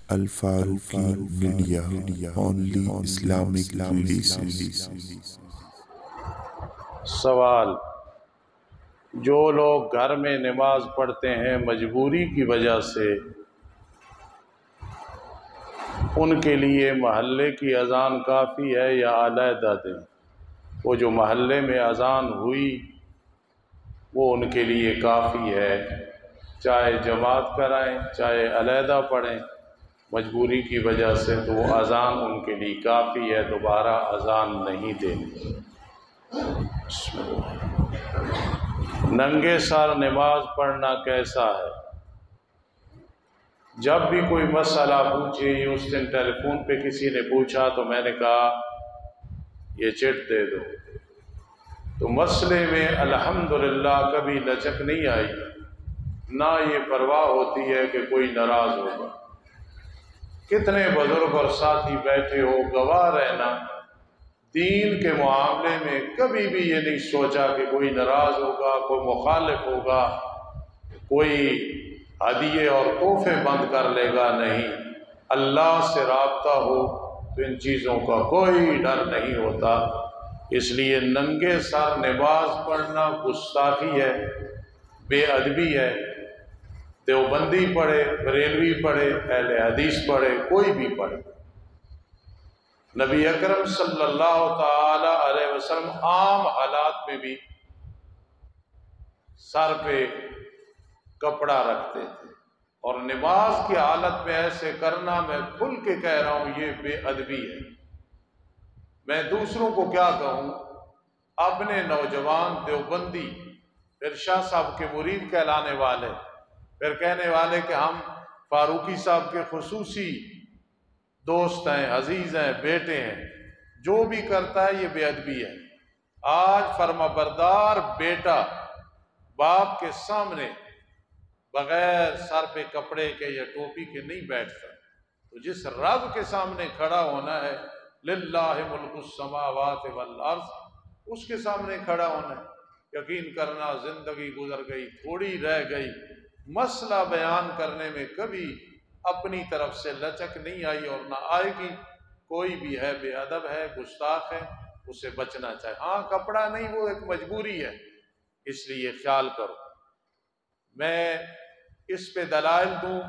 Al-Faruqi media, only Islamic relations. سوال: جو لوگ گھر میں نماز پڑھتے ہیں مجبوری کی وجہ سے، ان کے لیے محلے کی اذان کافی ہے یا علیحدہ دیں؟ وہ جو محلے میں اذان ہوئی وہ ان کے لیے کافی ہے، چاہے جماعت کرائیں چاہے علیحدہ پڑھیں، مجبوری کی وجہ سے تو وہ اذان ان کے لیے کافی ہے، دوبارہ اذان نہیں دینی۔ ننگے سر نماز پڑھنا کیسا ہے؟ جب بھی کوئی مسئلہ پوچھے، اس دن ٹیلی فون پہ کسی نے پوچھا تو میں نے کہا یہ چٹ دے دو، تو مسئلے میں الحمدللہ کبھی لچک نہیں آئی، نہ یہ پرواہ ہوتی ہے کہ کوئی ناراض ہوگا۔ کتنے بزرگ اور ساتھی بیٹھے ہو، گواہ رہنا، دین کے معاملے میں کبھی بھی یہ نہیں سوچا کہ کوئی ناراض ہوگا، کوئی مخالف ہوگا، کوئی ہدیے اور تحفے بند کر لے گا، نہیں۔ اللہ سے رابطہ ہو تو ان چیزوں کا کوئی ڈر نہیں ہوتا۔ اس لیے ننگے سر نماز پڑھنا گستاخی ہے، بے ادبی ہے۔ دیوبندی پڑھے، بریلوی پڑھے، اہل حدیث پڑھے، کوئی بھی پڑھے، نبی اکرم صلی اللہ تعالی علیہ وسلم عام حالات میں بھی سر پہ کپڑا رکھتے تھے، اور نماز کی حالت میں ایسے کرنا، میں کھل کے کہہ رہا ہوں، یہ بے ادبی ہے۔ میں دوسروں کو کیا کہوں؟ اپنے نوجوان دیوبندی، پھر شاہ صاحب کے مرید کہلانے والے، پھر کہنے والے کہ ہم فاروقی صاحب کے خصوصی دوست ہیں، عزیز ہیں، بیٹے ہیں، جو بھی کرتا ہے یہ بے ادبی ہے۔ آج فرما بردار بیٹا باپ کے سامنے بغیر سر پہ کپڑے کے یا ٹوپی کے نہیں بیٹھتا، تو جس رب کے سامنے کھڑا ہونا ہے، للہ ملک السماوات والارض، اس کے سامنے کھڑا ہونا ہے۔ یقین کرنا زندگی گزر گئی، تھوڑی رہ گئی، مسئلہ بیان کرنے میں کبھی اپنی طرف سے لچک نہیں آئی اور نہ آئے گی۔ کوئی بھی ہے بے ادب ہے، گستاخ ہے، اسے بچنا چاہے۔ ہاں کپڑا نہیں، وہ ایک مجبوری ہے، اس لیے خیال کرو۔ میں اس پہ دلائل دوں،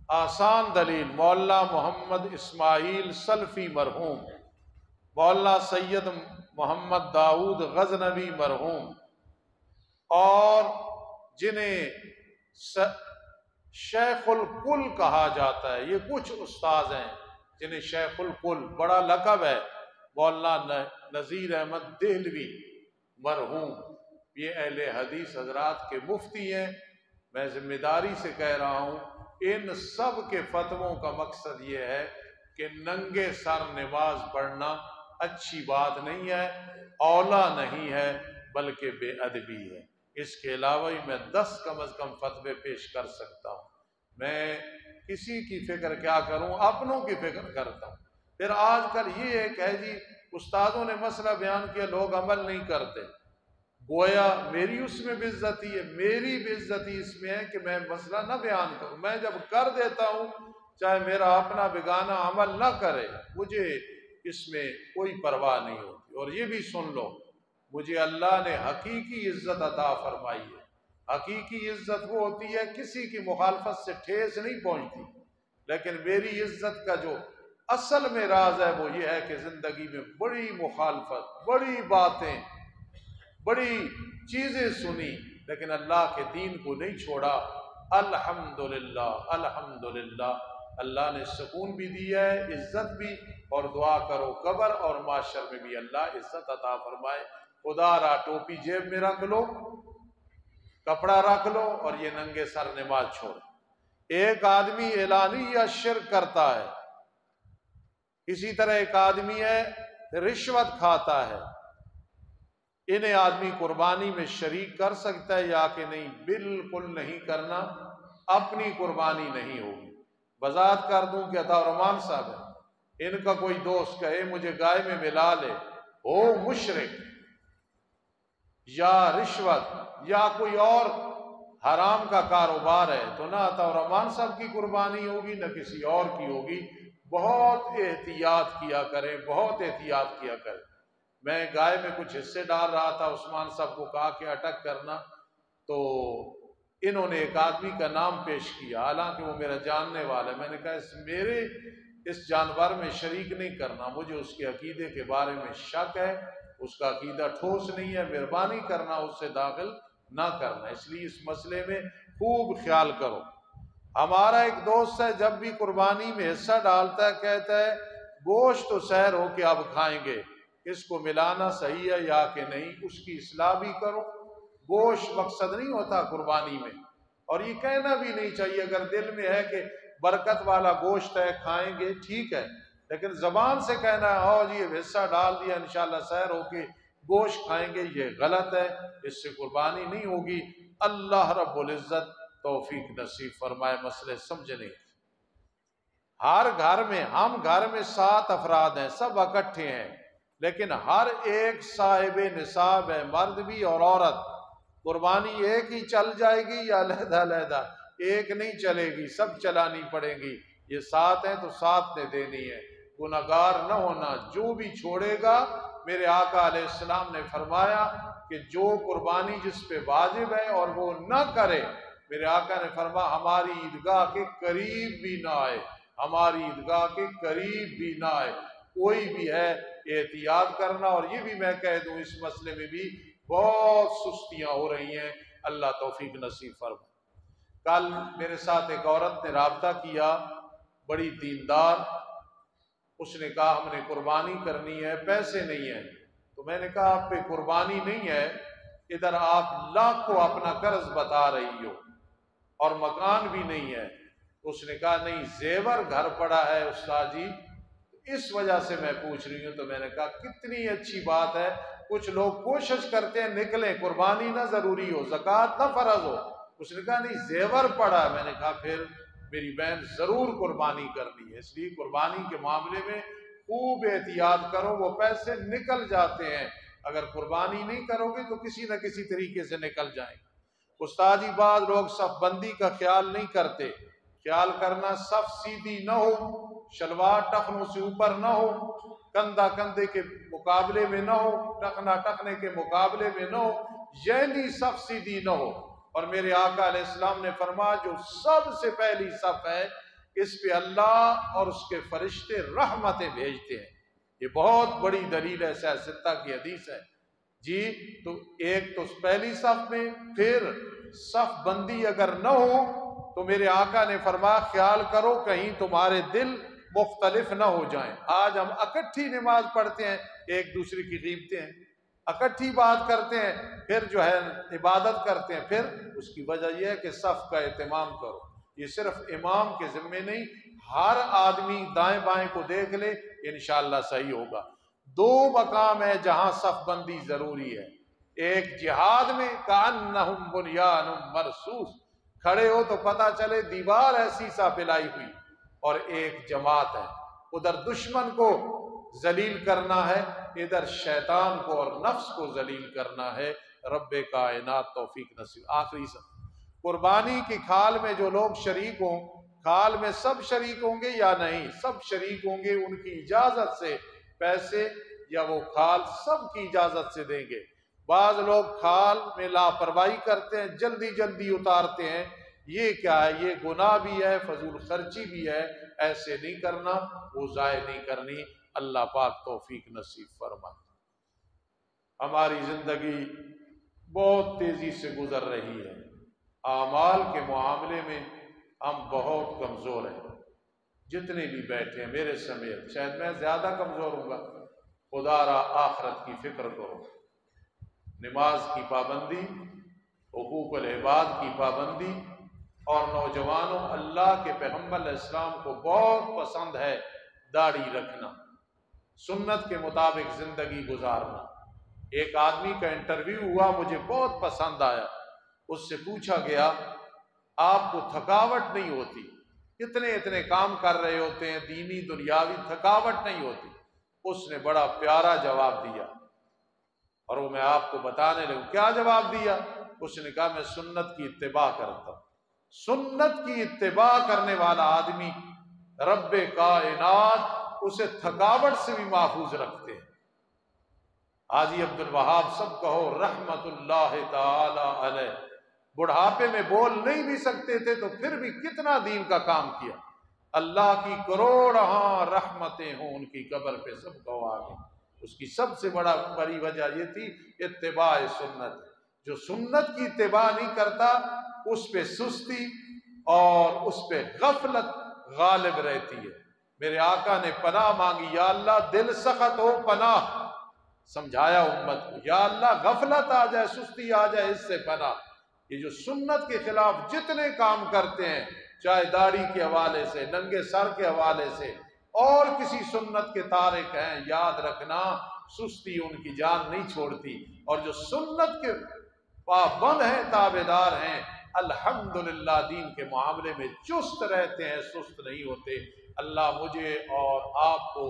آسان دلیل، مولانا محمد اسماعیل سلفی مرحوم، مولانا سید محمد داؤد غزنوی مرحوم، اور جنہیں شیخ الکل کہا جاتا ہے، یہ کچھ استاذ ہیں جنہیں شیخ الکل بڑا لقب ہے، مولانا نذیر احمد دہلوی مرحوم، یہ اہل حدیث حضرات کے مفتی ہیں۔ میں ذمہ داری سے کہہ رہا ہوں، ان سب کے فتووں کا مقصد یہ ہے کہ ننگے سر نماز پڑھنا اچھی بات نہیں ہے، اولا نہیں ہے، بلکہ بے ادبی ہے۔ اس کے علاوہ ہی میں 10 کم از کم فتوے پیش کر سکتا ہوں۔ میں کسی کی فکر کیا کروں، اپنوں کی فکر کرتا ہوں۔ پھر آج کل یہ ایک ہے جی، استادوں نے مسئلہ بیان کیا، لوگ عمل نہیں کرتے، گویا میری اس میں بے عزتی ہے۔ میری بے عزتی اس میں ہے کہ میں مسئلہ نہ بیان کروں، میں جب کر دیتا ہوں، چاہے میرا اپنا بیگانہ عمل نہ کرے، مجھے اس میں کوئی پرواہ نہیں ہوتی۔ اور یہ بھی سن لو، مجھے اللہ نے حقیقی عزت عطا فرمائی ہے۔ حقیقی عزت وہ ہوتی ہے کسی کی مخالفت سے ٹھیس نہیں پہنچتی، لیکن میری عزت کا جو اصل میں راز ہے وہ یہ ہے کہ زندگی میں بڑی مخالفت، بڑی باتیں، بڑی چیزیں سنی، لیکن اللہ کے دین کو نہیں چھوڑا۔ الحمدللہ الحمدللہ، اللہ نے سکون بھی دیا ہے، عزت بھی، اور دعا کرو قبر اور معاشر میں بھی اللہ عزت عطا فرمائے۔ خدا را ٹوپی جیب میں رکھ لو، کپڑا رکھ لو، اور یہ ننگے سر نماز چھوڑ۔ ایک آدمی اعلانیہ شرک کرتا ہے، اسی طرح ایک آدمی ہے رشوت کھاتا ہے۔ انہیں آدمی قربانی میں شریک کر سکتا ہے یا کہ نہیں؟ بالکل نہیں کرنا، اپنی قربانی نہیں ہوگی۔ وضاحت کر دوں کہ عطا الرحمان صاحب ہے، ان کا کوئی دوست کہے مجھے گائے میں ملا لے، ہو مشرک، یا رشوت یا کوئی اور حرام کا کاروبار ہے تو نہ عطا الرحمان صاحب کی قربانی ہوگی نہ کسی اور کی ہوگی۔ بہت احتیاط کیا کریں، بہت احتیاط کیا کریں۔ میں گائے میں کچھ حصے ڈال رہا تھا، عثمان صاحب کو کہا کہ اٹک کرنا، تو انہوں نے ایک آدمی کا نام پیش کیا، حالانکہ وہ میرا جاننے والا ہے۔ میں نے کہا میرے اس جانور میں شریک نہیں کرنا، مجھے اس کے عقیدے کے بارے میں شک ہے، اس کا عقیدہ ٹھوس نہیں ہے، مہربانی کرنا اس سے داخل نہ کرنا۔ اس لیے اس مسئلے میں خوب خیال کرو۔ ہمارا ایک دوست ہے، جب بھی قربانی میں حصہ ڈالتا ہے کہتا ہے گوشت تو سیر ہو کے اب کھائیں گے، اس کو ملانا صحیح ہے یا کہ نہیں، اس کی اصلاح بھی کرو۔ گوشت مقصد نہیں ہوتا قربانی میں، اور یہ کہنا بھی نہیں چاہیے۔ اگر دل میں ہے کہ برکت والا گوشت ہے کھائیں گے ٹھیک ہے، لیکن زبان سے کہنا ہے اور یہ حصہ ڈال دیا انشاءاللہ سیر ہو کے گوشت کھائیں گے، یہ غلط ہے، اس سے قربانی نہیں ہوگی۔ اللہ رب العزت توفیق نصیب فرمائے مسئلے سمجھنے۔ ہر گھر میں، ہم گھر میں 7 افراد ہیں، سب اکٹھے ہیں، لیکن ہر ایک صاحب نصاب ہے، مرد بھی اور عورت۔ قربانی ایک ہی چل جائے گی یا علیحدہ علیحدہ؟ ایک نہیں چلے گی، سب چلانی پڑے گی۔ یہ 7 ہیں تو 7 نے دینی ہے، گنہگار نہ ہونا۔ جو بھی چھوڑے گا، میرے آقا علیہ السلام نے فرمایا کہ جو قربانی جس پہ واجب ہے اور وہ نہ کرے، میرے آقا نے فرمایا ہماری عیدگاہ کے قریب بھی نہ آئے، ہماری عیدگاہ کے قریب بھی نہ آئے۔ کوئی بھی ہے احتیاط کرنا۔ اور یہ بھی میں کہہ دوں اس مسئلے میں بھی بہت سستیاں ہو رہی ہیں، اللہ توفیق نصیب فرمائے۔ کل میرے ساتھ ایک عورت نے رابطہ کیا، بڑی دیندار، اس نے کہا ہم نے قربانی کرنی ہے، پیسے نہیں ہیں۔ تو میں نے کہا آپ پہ قربانی نہیں ہے، ادھر آپ لاکھوں اپنا قرض بتا رہی ہو اور مکان بھی نہیں ہے۔ اس نے کہا نہیں، زیور گھر پڑا ہے استاد جی، اس وجہ سے میں پوچھ رہی ہوں۔ تو میں نے کہا کتنی اچھی بات ہے، کچھ لوگ کوشش کرتے ہیں نکلیں، قربانی نہ ضروری ہو، زکوٰۃ نہ فرض ہو۔ اس نے کہا نہیں زیور پڑا ہے۔ میں نے کہا پھر میری بہن ضرور قربانی کرنی ہے۔ اس لیے قربانی کے معاملے میں خوب احتیاط کرو، وہ پیسے نکل جاتے ہیں، اگر قربانی نہیں کرو گے تو کسی نہ کسی طریقے سے نکل جائیں۔ استاد جی بعض لوگ صف بندی کا خیال نہیں کرتے، خیال کرنا صف سیدھی نہ ہو، شلوار ٹخنوں سے اوپر نہ ہو، کندھا کندھے کے مقابلے میں نہ ہو، ٹخنا ٹخنے کے مقابلے میں نہ ہو، یعنی صف سیدھی نہ ہو۔ اور میرے آقا علیہ السلام نے فرمایا جو سب سے پہلی صف ہے اس پہ اللہ اور اس کے فرشتے رحمتیں بھیجتے ہیں۔ یہ بہت بڑی دلیل ہے، صحیح ستہ کی حدیث ہے جی۔ تو ایک تو پہلی صف میں، پھر صف بندی اگر نہ ہو تو میرے آقا نے فرمایا خیال کرو کہیں تمہارے دل مختلف نہ ہو جائیں۔ آج ہم اکٹھی نماز پڑھتے ہیں، ایک دوسرے کی غیبتیں ہیں، اکٹھی بات کرتے ہیں، پھر جو ہے عبادت کرتے ہیں، پھر اس کی وجہ یہ ہے کہ صف کا اہتمام کرو۔ یہ صرف امام کے ذمے نہیں، ہر آدمی دائیں بائیں کو دیکھ لے، انشاءاللہ صحیح ہوگا۔ 2 مقام ہے جہاں صف بندی ضروری ہے، ایک جہاد میں کأنہم بنیان مرصوص، کھڑے ہو تو پتہ چلے دیوار ایسی سا پلائی ہوئی، اور ایک جماعت ہے، ادھر دشمن کو ذلیل کرنا ہے، ادھر شیطان کو اور نفس کو ذلیل کرنا ہے۔ رب کائنات توفیق نصیب۔ آخری سب قربانی کی کھال میں جو لوگ شریک ہوں، کھال میں سب شریک ہوں گے یا نہیں؟ سب شریک ہوں گے، ان کی اجازت سے پیسے یا وہ کھال سب کی اجازت سے دیں گے۔ بعض لوگ کھال میں لاپرواہی کرتے ہیں، جلدی جلدی اتارتے ہیں، یہ کیا ہے؟ یہ گناہ بھی ہے، فضول خرچی بھی ہے، ایسے نہیں کرنا، وہ ضائع نہیں کرنی۔ اللہ پاک توفیق نصیب فرمائے۔ ہماری زندگی بہت تیزی سے گزر رہی ہے، اعمال کے معاملے میں ہم بہت کمزور ہیں، جتنے بھی بیٹھے ہیں میرے سمیت، شاید میں زیادہ کمزور ہوں گا۔ خدا را آخرت کی فکر کرو، نماز کی پابندی، حقوق العباد کی پابندی، اور نوجوانوں اللہ کے پیغمبر علیہ السلام کو بہت پسند ہے داڑھی رکھنا، سنت کے مطابق زندگی گزارنا۔ ایک آدمی کا انٹرویو ہوا، مجھے بہت پسند آیا، اس سے پوچھا گیا آپ کو تھکاوٹ نہیں ہوتی؟ اتنے کام کر رہے ہوتے ہیں دینی دنیاوی، تھکاوٹ نہیں ہوتی؟ اس نے بڑا پیارا جواب دیا، اور وہ میں آپ کو بتانے لگوں۔ کیا جواب دیا؟ اس نے کہا میں سنت کی اتباع کرتا ہوں۔ سنت کی اتباع کرنے والا آدمی رب کائنات اسے تھکاوٹ سے بھی محفوظ رکھتے ہیں۔ حاجی عبد الوہاب سب کہو رحمت اللہ تعالی علیہ، بڑھاپے میں بول نہیں بھی سکتے تھے تو پھر بھی کتنا دین کا کام کیا۔ اللہ کی کروڑ رحمتیں ہوں ان کی قبر پہ، سب کہو آگے۔ اس کی سب سے بڑی وجہ یہ تھی اتباع سنت۔ جو سنت کی اتباع نہیں کرتا اس پہ سستی اور اس پہ غفلت غالب رہتی ہے۔ میرے آقا نے پناہ مانگی، یا اللہ دل سخت ہو پناہ، سمجھایا امت کو، یا اللہ غفلت آ جائے، سستی آ جائے، اس سے پناہ۔ یہ جو سنت کے خلاف جتنے کام کرتے ہیں، چاہے داڑھی کے حوالے سے، ننگے سر کے حوالے سے، اور کسی سنت کے تارک ہیں، یاد رکھنا سستی ان کی جان نہیں چھوڑتی۔ اور جو سنت کے پابند ہیں، تابعدار ہیں، الحمدللہ دین کے معاملے میں چست رہتے ہیں، سست نہیں ہوتے۔ اللہ مجھے اور آپ کو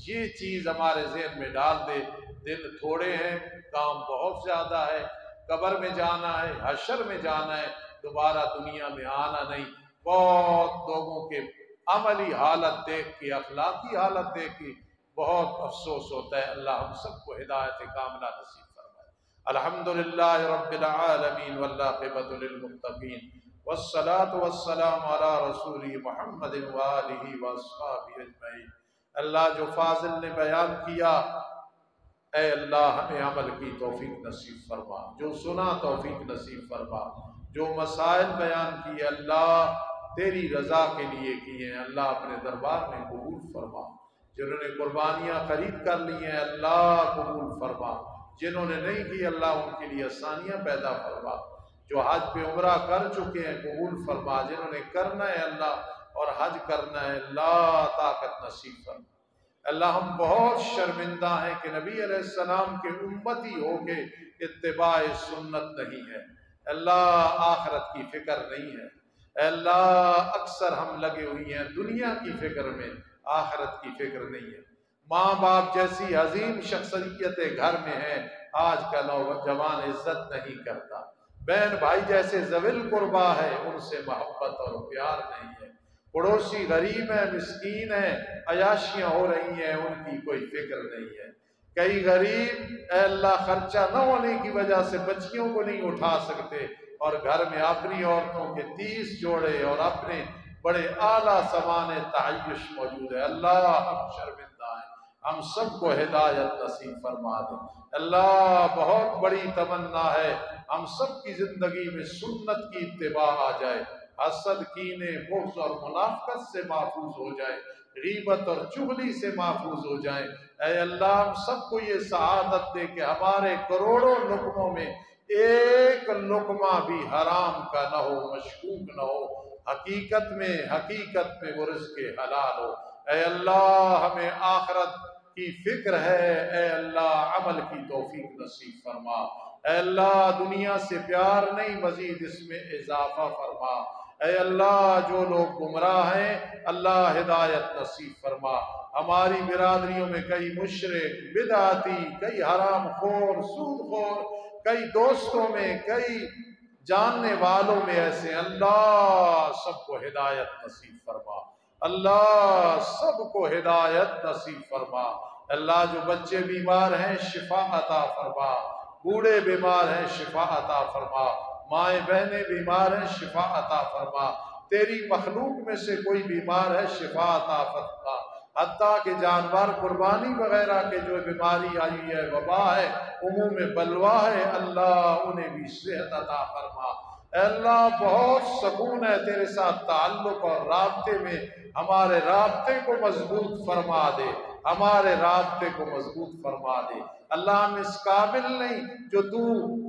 یہ چیز ہمارے ذہن میں ڈال دے، دن تھوڑے ہیں، کام بہت زیادہ ہے، قبر میں جانا ہے، حشر میں جانا ہے، دوبارہ دنیا میں آنا نہیں۔ بہت لوگوں کے عملی حالت دیکھ کے، اخلاقی حالت دیکھ کے بہت افسوس ہوتا ہے۔ اللہ ہم سب کو ہدایت کاملہ نصیب فرمائے۔ الحمدللہ رب العالمین والعاقبۃ للمتقین والصلاة والسلام علی رسول محمد وآلہ واصحابہ اجمعین۔ اللہ جو فاضل نے بیان کیا، اے اللہ ہمیں عمل کی توفیق نصیب فرما، جو سنا توفیق نصیب فرما، جو مسائل بیان کیے اللہ تیری رضا کے لیے کیے ہیں، اللہ اپنے دربار میں قبول فرما۔ جنہوں نے قربانیاں خرید کر لی ہیں اللہ قبول فرما، جنہوں نے نہیں کی اللہ ان کے لیے آسانیاں پیدا فرما۔ جو حج پہ عمرہ کر چکے ہیں قبول فرما، جنہوں نے کرنا ہے اللہ اور حج کرنا ہے اللہ طاقت نصیب فرما۔ اللہ ہم بہت شرمندہ ہیں کہ نبی علیہ السلام کے امتی ہو کے اتباع سنت نہیں ہے۔ اللہ آخرت کی فکر نہیں ہے۔ اے اللہ اکثر ہم لگے ہوئی ہیں دنیا کی فکر میں، آخرت کی فکر نہیں ہے۔ ماں باپ جیسی عظیم شخصیت گھر میں ہے، آج کا نوجوان عزت نہیں کرتا۔ بہن بھائی جیسے ذوی القربا ہے، ان سے محبت اور پیار نہیں ہے۔ پڑوسی غریب ہیں، مسکین ہیں، عیاشیاں ہو رہی ہیں، ان کی کوئی فکر نہیں ہے۔ کئی غریب اے اللہ خرچہ نہ ہونے کی وجہ سے بچیوں کو نہیں اٹھا سکتے، اور گھر میں اپنی عورتوں کے 30 جوڑے اور اپنے بڑے اعلیٰ سامان تعیش موجود ہے۔ اللہ ہم شرمندہ ہیں، ہم سب کو ہدایت نصیب فرما دے۔ اللہ بہت بڑی تمنا ہے ہم سب کی زندگی میں سنت کی اتباع آ جائے، حسد، کینے، بغض اور منافقت سے محفوظ ہو جائے، غیبت اور چغلی سے محفوظ ہو جائیں۔ اے اللہ ہم سب کو یہ سعادت دے کہ ہمارے کروڑوں لقموں میں ایک لقمہ بھی حرام کا نہ ہو، مشکوک نہ ہو، حقیقت میں وہ رزق حلال ہو۔ اے اللہ ہمیں آخرت کی فکر ہے، اے اللہ عمل کی توفیق نصیب فرما۔ اے اللہ دنیا سے پیار نہیں، مزید اس میں اضافہ فرما۔ اے اللہ جو لوگ گمراہ ہیں اللہ ہدایت نصیب فرما۔ ہماری برادریوں میں کئی مشرک، بدعتی، کئی حرام خور، سود خور، کئی دوستوں میں، کئی جاننے والوں میں ایسے، اللہ سب کو ہدایت نصیب فرما۔ اللہ سب کو ہدایت نصیب فرما۔ اللہ جو بچے بیمار ہیں شفا عطا فرما، بوڑھے بیمار ہیں شفا عطا فرما، مائیں بہنیں بیمار ہیں شفا عطا فرما، تیری مخلوق میں سے کوئی بیمار ہے شفا عطا فرما، حتیٰ کہ جانور قربانی وغیرہ کے جو بیماری آئی ہے، وبا ہے، عموم بلوا ہے، اللہ انہیں بھی صحت عطا فرما۔ اے اللہ بہت سکون ہے تیرے ساتھ تعلق اور رابطے میں، ہمارے رابطے کو مضبوط فرما دے، ہمارے رابطے کو مضبوط فرما دے۔ اللہ ہم اس قابل نہیں جو تو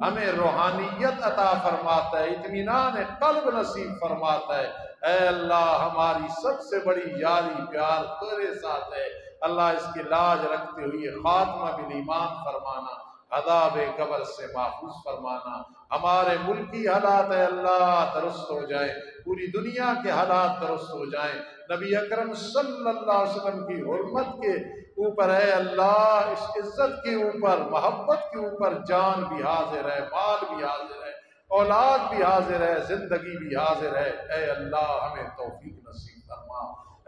ہمیں روحانیت عطا فرماتا ہے، اطمینان قلب نصیب فرماتا ہے۔ اے اللہ ہماری سب سے بڑی یاری پیار تیرے ساتھ ہے۔ اللہ اس کی لاج رکھتے ہوئے خاتمہ بالایمان فرمانا، عذاب قبر سے محفوظ فرمانا۔ ہمارے ملکی حالات اے اللہ درست ہو جائیں، پوری دنیا کے حالات درست ہو جائیں، نبی اکرم صلی اللہ علیہ وسلم کی حرمت کے اوپر اے اللہ اس عزت کے اوپر، محبت کے اوپر جان بھی حاضر ہے، مال بھی حاضر ہے، اولاد بھی حاضر ہے، زندگی بھی حاضر ہے۔ اے اللہ ہمیں توفیق نصیب فرما،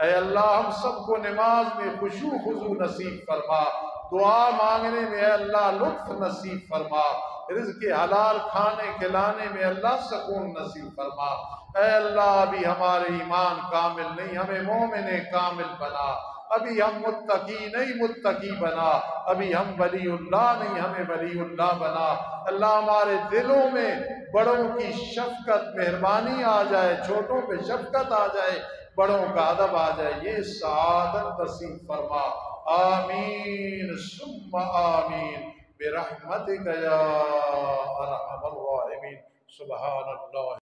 اے اللہ ہم سب کو نماز میں خشوع خضوع نصیب فرما، دعا مانگنے میں اے اللہ لطف نصیب فرما، رزق حلال کھانے کھلانے میں اللہ سکون نصیب فرما۔ اے اللہ ابھی ہمارے ایمان کامل نہیں، ہمیں مومن کامل بنا، ابھی ہم متقی نہیں متقی بنا، ابھی ہم ولی اللہ نہیں ہمیں ولی اللہ بنا۔ اللہ ہمارے دلوں میں بڑوں کی شفقت مہربانی آ جائے، چھوٹوں پہ شفقت آ جائے، بڑوں کا ادب آ جائے، یہ سعادت نصیب فرما۔ آمین ثم آمین برحمتک یا ارحم الراحمین۔ سبحان اللہ۔